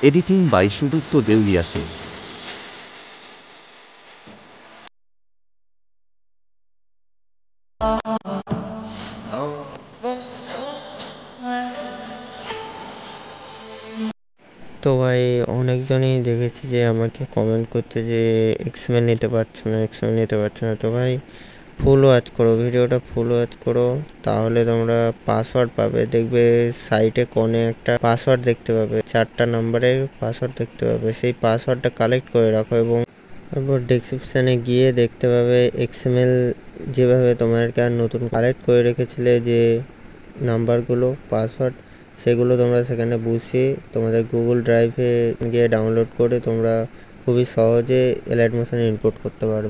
Editing by Sudipta দেউলিয়াসে। তো ভাই অনেকজনই দেখেছি যে আমাকে কমেন্ট করতে যে এক্সমেল নিতে পারছো না, এক্সমেল নিতে পারছো না। তো ভাই ফুল ওয়াচ করো, ভিডিওটা ফুল ওয়াচ করো, তাহলে তোমরা পাসওয়ার্ড পাবে। দেখবে সাইটে কোণে একটা পাসওয়ার্ড দেখতে পাবে, 4টা নাম্বারের পাসওয়ার্ড দেখতে পাবে। সেই পাসওয়ার্ডটা কালেক্ট করে রাখো এবং তারপর ডেসক্রিপশানে গিয়ে দেখতে পাবে এক্সএমএল যেভাবে তোমাদেরকে আর নতুন কালেক্ট করে রেখেছিলে যে নাম্বারগুলো পাসওয়ার্ড, সেগুলো তোমরা সেখানে বসিয়ে তোমাদের গুগল ড্রাইভে গিয়ে ডাউনলোড করে তোমরা খুবই সহজে এলাইট মোশনে ইনপুট করতে পারবে।